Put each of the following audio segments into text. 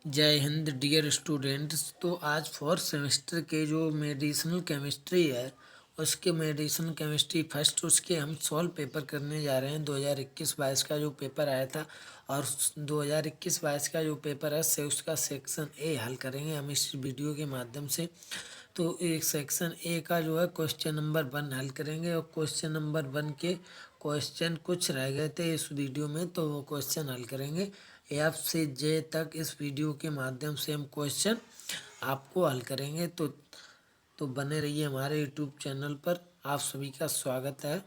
जय Hind dear students. तो आज फोर्थ सेमेस्टर के जो मेडिसिनल केमिस्ट्री है उसके मेडिसिनल केमिस्ट्री फर्स्ट उसके हम सॉल्व पेपर करने जा रहे हैं। 2021-22 का जो पेपर आया था और 2021-22 का जो पेपर है से उसका सेक्शन ए हल करेंगे हम इस वीडियो के माध्यम से। तो एक सेक्शन ए का जो है क्वेश्चन नंबर 1 हल करेंगे और क्वेश्चन नंबर 1 के क्वेश्चन कुछ रह गए थे इस वीडियो में, तो वो क्वेश्चन हल करेंगे। एफ से जे तक इस वीडियो के माध्यम से हम क्वेश्चन आपको हल करेंगे। तो बने रहिए हमारे यूट्यूब चैनल पर, आप सभी का स्वागत है।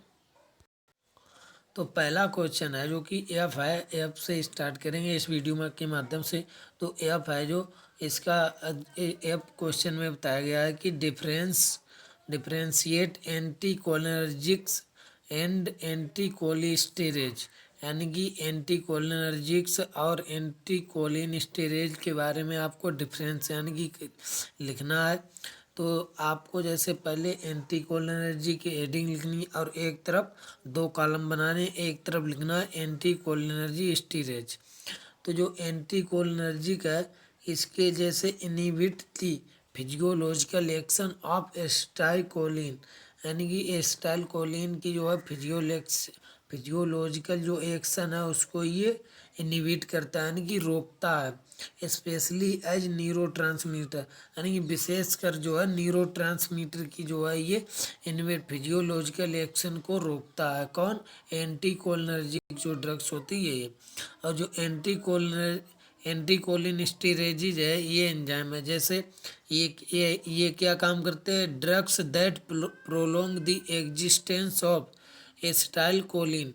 तो पहला क्वेश्चन है जो कि एफ है, एफ से स्टार्ट करेंगे इस वीडियो में के माध्यम से। तो एफ है जो इसका एफ क्वेश्चन में बताया गया है कि डिफरेंशिएट एंटीकोलिनर्जिक्स एंड एंटीकोलिस्टेरेज, यानी कि एंटीकोलिनर्जिक्स और एंटीकोलिनस्टेरेज के बारे में आपको डिफरेंस यानी कि लिखना है। तो आपको जैसे पहले एंटीकोलिनर्जी की हेडिंग लिखनी और एक तरफ 2 कॉलम बनाने, एक तरफ लिखना है एंटीकोलिनर्जी स्टीरेज। तो जो एंटीकोलिनर्जी का है इसके जैसे inhibit the physiological action of acetylcholine, यानी कि एस्टाइकोलिन की जो है फिजियोलॉजिकल जो एक्शन है उसको ये इनहिबिट करता है, यानी कि रोकता है। स्पेशली एज न्यूरोट्रांसमीटर, यानी कि विशेषकर जो है न्यूरोट्रांसमीटर की जो है ये इनहिबिट फिजियोलॉजिकल एक्शन को रोकता है। कौन? एंटीकोलिनर्जिक जो ड्रग्स होती है ये। और जो एंटीकोलिनस्टेरेजिज है ये एंजाइम है। जैसे ये क्या काम करते हैं? Drugs that prolong the existence of acetylcholine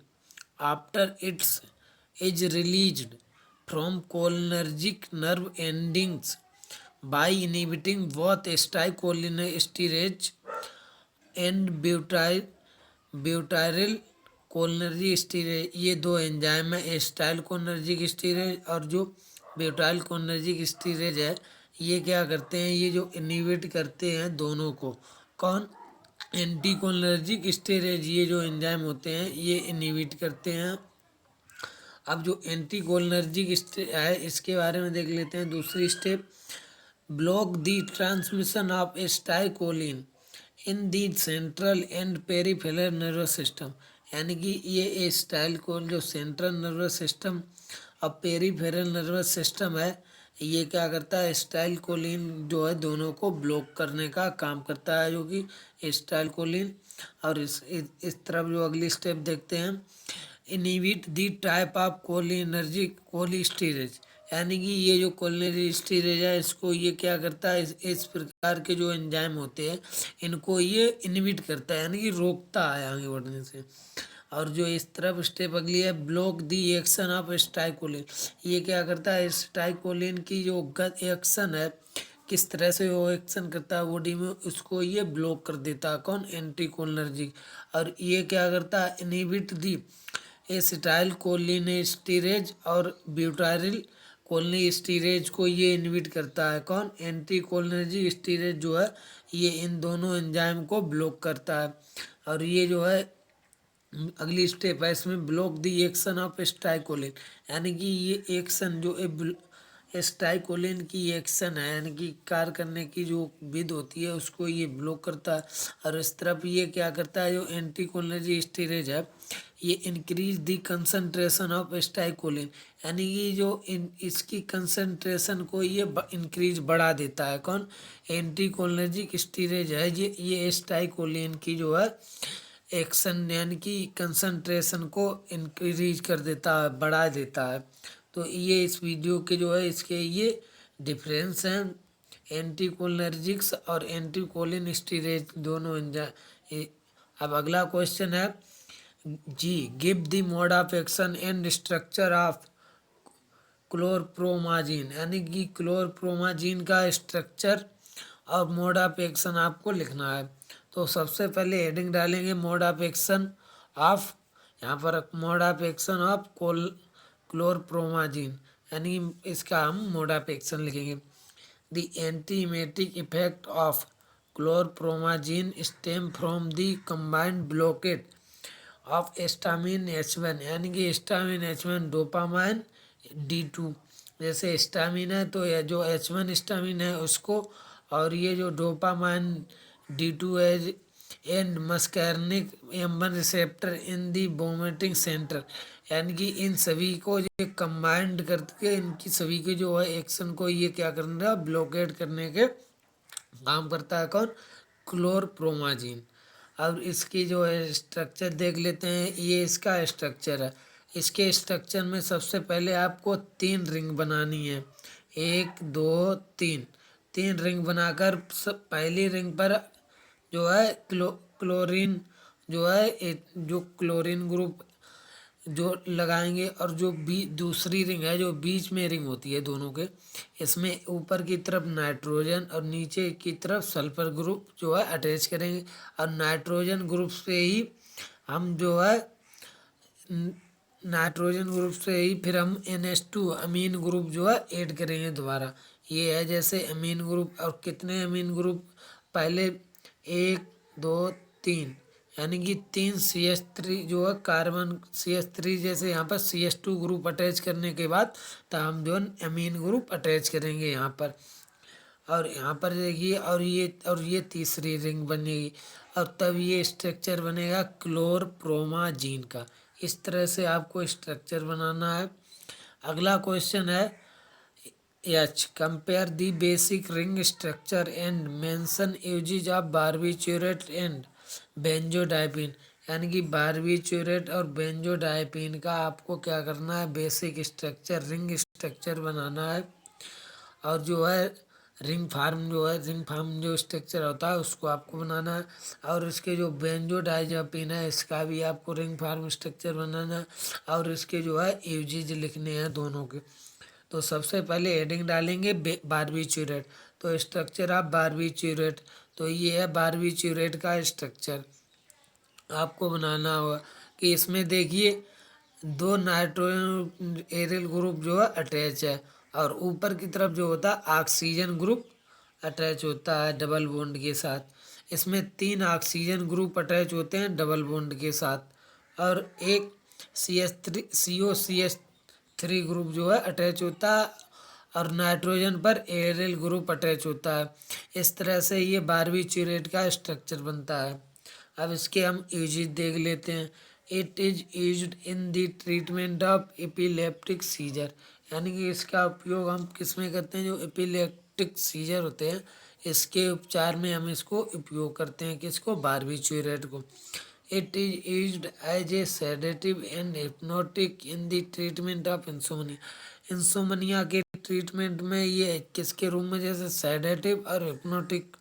after its is released from cholinergic nerve endings by inhibiting both acetylcholinesterase and butyrylcholinesterase. ये 2 एंजाइम है, एसिटाइलकोलिनर्जिक स्टीरेज और जो ब्यूटाइल कोलिनर्जिक स्टीरेज है। ये क्या करते हैं? ये जो इनहिबिट करते हैं दोनों को। कौन? एंटीकोलिनर्जिक स्टीरेज ये जो एंजाइम होते हैं ये इनहिबिट करते हैं। अब जो एंटीकोलिनर्जिक है इसके बारे में देख लेते हैं। दूसरी step, block the transmission of acetylcholine in the central and peripheral nervous system, यानी कि ये एसिटाइलकोलिन जो सेंट्रल नर्वस सिस्टम और पेरीफेरल नर्वस सिस्टम है ये क्या करता है? एसिटाइलकोलिन जो है दोनों को ब्लॉक करने का काम करता है, जो कि एसिटाइलकोलिन। और इस तरफ जो अगली स्टेप देखते हैं, inhibit the type of cholinergic cholinesterase, यानी कि ये जो कोलिनर्जिक है इसको ये क्या करता है? इस प्रकार के जो एंजाइम होते हैं इनको ये इनहिबिट करता है, यानी कि रोकता है आगे बढ़ने से। और जो इस तरफ स्टेप अगली है, block the action of acetylcholine, ये क्या करता है? एसिटाइलकोलिन की जो एक्शन है किस तरह से वो एक्शन करता है बॉडी में उसको ये ब्लॉक कर देता है। कौन? एंटीकोलिनर्जिक। और ये क्या करता है? इनहिबिट दी एसिटाइलकोलिनेस्टेरेज और ब्यूटाइल कोलिनेस्टेरेज को ये इनहिबिट करता है। कौन? एंटीकोलिनर्जिक स्टेरेज जो है ये इन दोनों एंजाइम को ब्लॉक करता है। और ये जो है अगली स्टेप है इसमें, block the action of acetylcholine, यानी कि ये एक्शन जो एसिटाइलकोलिन की एक्शन है यानी कि कार्य करने की जो विधि होती है उसको ये ब्लॉक करता है। और इस तरफ ये क्या करता है? जो एंटीकोलिनर्जिक स्टेरेज है ये increase the concentration of acetylcholine, यानी कि जो इसकी कंसंट्रेशन को ये इंक्रीज बढ़ा देता है। कौन? एंटीकोलिनर्जिक स्टेरेज है ये एसिटाइलकोलिन की जो है एक्शन यानी कि कंसंट्रेशन को इंक्रीज कर देता है, बढ़ा देता है। तो ये इस वीडियो के जो है इसके ये डिफरेंस हैं एंटीकोलिनर्जिक्स और एंटीकोलिनस्टेरेज दोनों एंजाइम। अब अगला क्वेश्चन है जी, give the mode of action and structure of chlorpromazine, यानी कि क्लोरप्रोमाजिन का स्ट्रक्चर और मोड ऑफ एक्शन आपको लिखना है। तो सबसे पहले हेडिंग डालेंगे मोड ऑफ एक्शन ऑफ, यहाँ पर mode of action of chlorpromazine, यानी इसका हम मोड ऑफ एक्शन लिखेंगे। The antiemetic effect of chlorpromazine stem from the combined blockade of histamine H1, यानी कि एस्टामिन H1 डोपामाइन D2 जैसे हिस्टामिन है तो ये जो H1 हिस्टामिन है उसको, और ये जो dopamine D2 and muscarinic M1 receptor in the vomiting centre, यानी कि इन सभी को ये कंबाइंड करके इनकी सभी के जो है एक्शन को ये क्या करना है, ब्लॉकेट करने के काम करता है। कौन? क्लोरप्रोमाजीन। अब इसकी जो है स्ट्रक्चर देख लेते हैं। ये इसका स्ट्रक्चर है। इसके स्ट्रक्चर में सबसे पहले आपको 3 रिंग बनानी है, 1 2 3। 3 रिंग बनाकर पहली रिंग पर जो है क्लोरीन जो है जो क्लोरीन ग्रुप जो लगाएंगे, और जो दूसरी रिंग है जो बीच में रिंग होती है दोनों के, इसमें ऊपर की तरफ नाइट्रोजन और नीचे की तरफ सल्फर ग्रुप जो है अटैच करेंगे। और नाइट्रोजन ग्रुप से ही हम जो है नाइट्रोजन ग्रुप से ही फिर हम NH2 अमीन ग्रुप जो है ऐड करेंगे दोबारा। ये है जैसे अमीन ग्रुप। और कितने अमीन ग्रुप? पहले 1 2 3, यानी कि 3 CH3 जो है कार्बन CH3, जैसे यहाँ पर CH2 ग्रुप अटैच करने के बाद तो हम जो अमीन ग्रुप अटैच करेंगे यहाँ पर। और यहाँ पर देखिए, और ये तीसरी रिंग बनेगी, और तब ये स्ट्रक्चर बनेगा क्लोरप्रोमाजीन का। इस तरह से आपको स्ट्रक्चर बनाना है। अगला क्वेश्चन है compare the basic ring structure and mention uses of barbiturate and benzodiazepine, यानी कि बारबीच्यूरेट और बेंजोडाइपिन का आपको क्या करना है, बेसिक स्ट्रक्चर रिंग स्ट्रक्चर बनाना है। और जो है रिंग फार्म जो स्ट्रक्चर होता है उसको आपको बनाना है। और इसके जो बेंजोडाइजापिन है इसका भी आपको रिंग फार्म स्ट्रक्चर बनाना है। और इसके जो है यूजेज लिखने हैं दोनों के। तो सबसे पहले हेडिंग डालेंगे बारबीच्यूरेट, तो स्ट्रक्चर ऑफ बारबीच्यूरेट, तो ये है बारबीच्यूरेट का स्ट्रक्चर आपको बनाना होगा। कि इसमें देखिए 2 नाइट्रोजन एरियल ग्रुप जो है अटैच है, और ऊपर की तरफ जो होता है ऑक्सीजन ग्रुप अटैच होता है डबल बॉन्ड के साथ। इसमें 3 ऑक्सीजन ग्रुप अटैच होते हैं डबल बॉन्ड के साथ, और एक CH3 ग्रुप जो है अटैच होता है, और नाइट्रोजन पर एरियल ग्रुप अटैच होता है। इस तरह से ये बारबीच्यूरेट का स्ट्रक्चर बनता है। अब इसके हम यूजेज देख लेते हैं। It is used in the treatment of epileptic seizure, यानी कि इसका उपयोग हम किस में करते हैं, जो एपिलेप्टिक सीजर होते हैं इसके उपचार में हम इसको उपयोग करते हैं। किसको? बारबीच्यूरेट को। It is used as a sedative and hypnotic in the treatment of insomnia. Insomnia के ट्रीटमेंट में ये किसके रूप में, जैसे सेडेटिव और हिप्नोटिक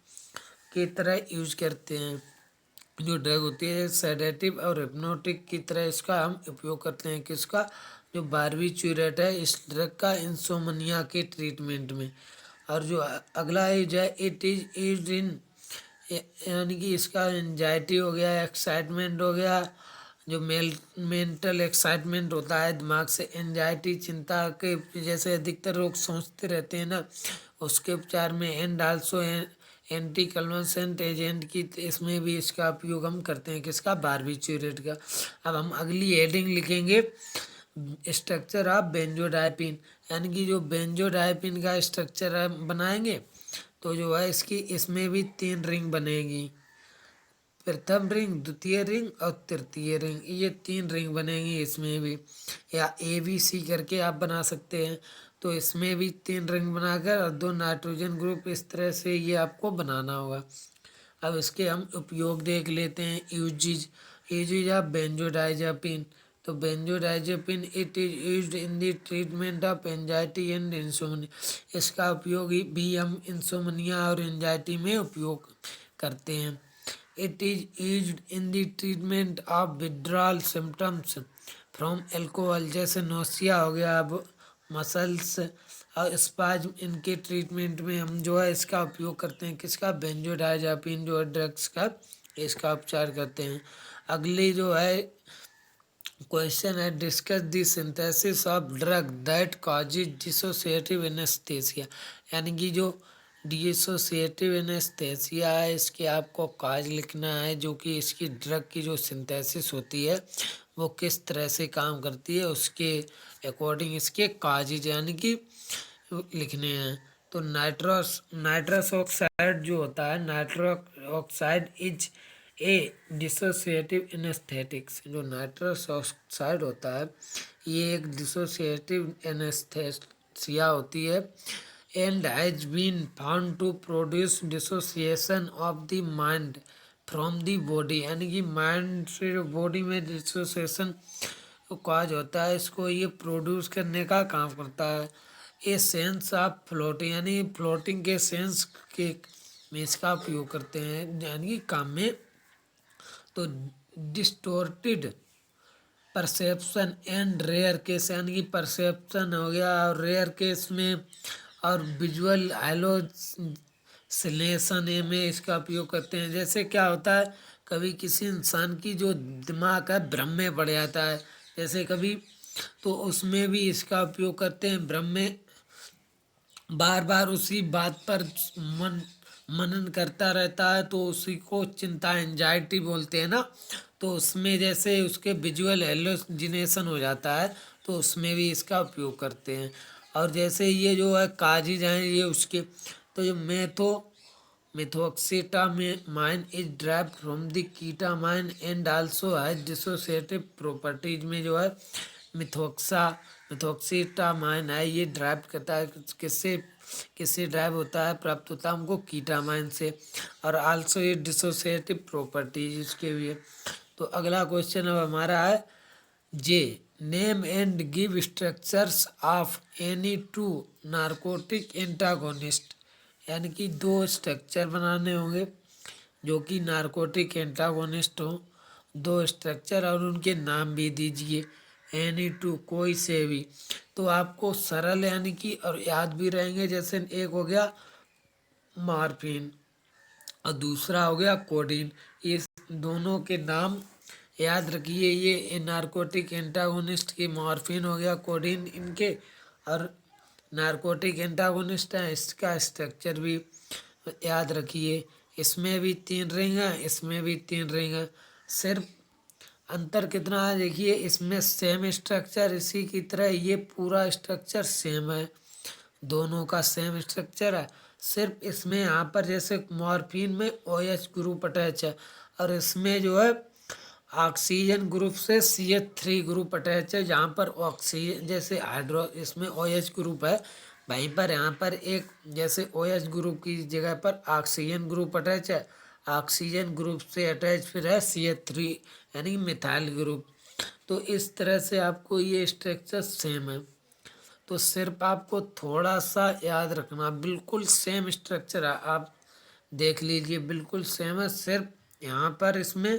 की तरह यूज करते हैं। जो ड्रग होती है सेडेटिव और हिप्नोटिक की तरह इसका हम उपयोग करते हैं। किसका? जो बारबीच्यूरेट है इस ड्रग का इंसोमनिया के ट्रीटमेंट में। और जो अगला यूज है इट इज यूज्ड इन, यानी कि इसका एंजाइटी हो गया, एक्साइटमेंट हो गया, जो मेंटल एक्साइटमेंट होता है दिमाग से, एंजाइटी चिंता के जैसे अधिकतर लोग सोचते रहते हैं ना, उसके उपचार में। And also anti convulsant agent की इसमें भी इसका उपयोग हम करते हैं। किसका? बारबीच्यूरेट का। अब हम अगली हेडिंग लिखेंगे स्ट्रक्चर ऑफ बेंजोडाइपिन, यानी कि जो बेंजोडाइपिन का स्ट्रक्चर बनाएंगे तो जो है इसमें भी 3 रिंग बनेगी, प्रथम रिंग, द्वितीय रिंग और तृतीय रिंग, ये 3 रिंग बनेंगी इसमें भी, या ABC करके आप बना सकते हैं। तो इसमें भी 3 रिंग बनाकर और 2 नाइट्रोजन ग्रुप, इस तरह से ये आपको बनाना होगा। अब इसके हम उपयोग देख लेते हैं। यूजेज ऑफ बेंजोडाइजापिन, तो benzodiazepine it is used in the treatment of anxiety and insomnia, इसका उपयोग भी हम इंसोमनिया और एंजाइटी में उपयोग करते हैं। It is used in the treatment of withdrawal symptoms from alcohol, जैसे नोसिया हो गया, अब मसल्स और स्पाज्म, इनके ट्रीटमेंट में हम जो है इसका उपयोग करते हैं। किसका? बेंजोडाइजापिन जो है ड्रग्स का, इसका उपचार करते हैं। अगली जो है क्वेश्चन है discuss the synthesis of drug that causes dissociative anaesthesia, यानी कि जो डिसोसिएटिव एनेस्थीसिया है इसके आपको काज लिखना है, जो कि इसकी ड्रग की जो सिंथेसिस होती है वो किस तरह से काम करती है, उसके अकॉर्डिंग इसके काजेज, यानी कि लिखने हैं। तो नाइट्रस ऑक्साइड जो होता है, nitrous oxide is a dissociative anaesthetics. जो नाइट्रस ऑक्साइड होता है ये एक डिसोसिएटिव एनेस्थेसिया होती है, and has been found to produce dissociation of the mind from the body. यानी कि माइंड से जो बॉडी में डिसोसिएशन काज होता है, इसको ये प्रोड्यूस करने का काम करता है। ये सेंस ऑफ फ्लोटिंग, यानी फ्लोटिंग के सेंस के में इसका उपयोग करते हैं यानी कि काम में। तो distorted perception and rare case, यानी कि परसेप्शन हो गया और रेयर केस में, और विजुअल हेलोसिनेशन में इसका उपयोग करते हैं। जैसे क्या होता है, कभी किसी इंसान की जो दिमाग है भ्रम में पड़ जाता है, जैसे कभी, तो उसमें भी इसका उपयोग करते हैं। भ्रम में बार बार उसी बात पर मनन करता रहता है, तो उसी को चिंता एंजाइटी बोलते हैं ना। तो उसमें जैसे उसके विजुअल हेलोजिनेशन हो जाता है, तो उसमें भी इसका उपयोग करते हैं। और जैसे ये जो है काजी जाए ये उसके, तो जो methoxetamine is derived from the ketamine and also has dissociative properties. में जो है मिथोक्सिटामाइन है, ये ड्राइव करता है किससे ड्राइव होता है, प्राप्त होता है हमको कीटामाइन से, और आल्सो ये डिसोसिएटिव प्रॉपर्टीज इसके भी है। तो अगला क्वेश्चन अब हमारा है J, name and give structures of any two narcotic antagonist. यानी कि दो स्ट्रक्चर बनाने होंगे जो कि नारकोटिक एंटागोनिस्ट हो, दो स्ट्रक्चर, और उनके नाम भी दीजिए। एनी टू, कोई से भी। तो आपको सरल यानी कि और याद भी रहेंगे, जैसे एक हो गया मॉर्फिन और दूसरा हो गया कोडीन। ये दोनों के नाम याद रखिए। ये नारकोटिक एंटागोनिस्ट की मॉर्फिन हो गया, कोडीन इनके, और नारकोटिक एंटागोनिस्ट है, इसका स्ट्रक्चर भी याद रखिए। इसमें भी 3 रिंग है, इसमें भी 3 रिंग है। सिर्फ अंतर कितना है देखिए, इसमें सेम स्ट्रक्चर, इसी की तरह ये पूरा स्ट्रक्चर सेम है, दोनों का सेम स्ट्रक्चर है। सिर्फ इसमें यहाँ पर जैसे मॉर्फिन में OH ग्रुप अटैच है, और इसमें जो है ऑक्सीजन ग्रुप से CH3 ग्रुप अटैच है। जहाँ पर ऑक्सीजन जैसे हाइड्रो, इसमें OH ग्रुप है, वहीं पर यहाँ पर एक जैसे OH ग्रुप की जगह पर ऑक्सीजन ग्रुप अटैच है। ऑक्सीजन ग्रुप से अटैच फिर है CH3 यानी मिथाइल ग्रुप। तो इस तरह से आपको ये स्ट्रक्चर सेम है। तो सिर्फ आपको थोड़ा सा याद रखना, बिल्कुल सेम स्ट्रक्चर है, आप देख लीजिए बिल्कुल सेम है। सिर्फ यहाँ पर इसमें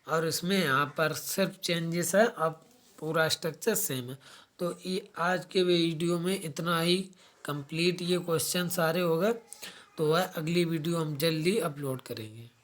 और इसमें यहाँ पर सिर्फ चेंजेस है, अब पूरा स्ट्रक्चर सेम है। तो ये आज के वीडियो में इतना ही कंप्लीट, ये क्वेश्चन सारे हो गए। तो वह अगली वीडियो हम जल्दी अपलोड करेंगे।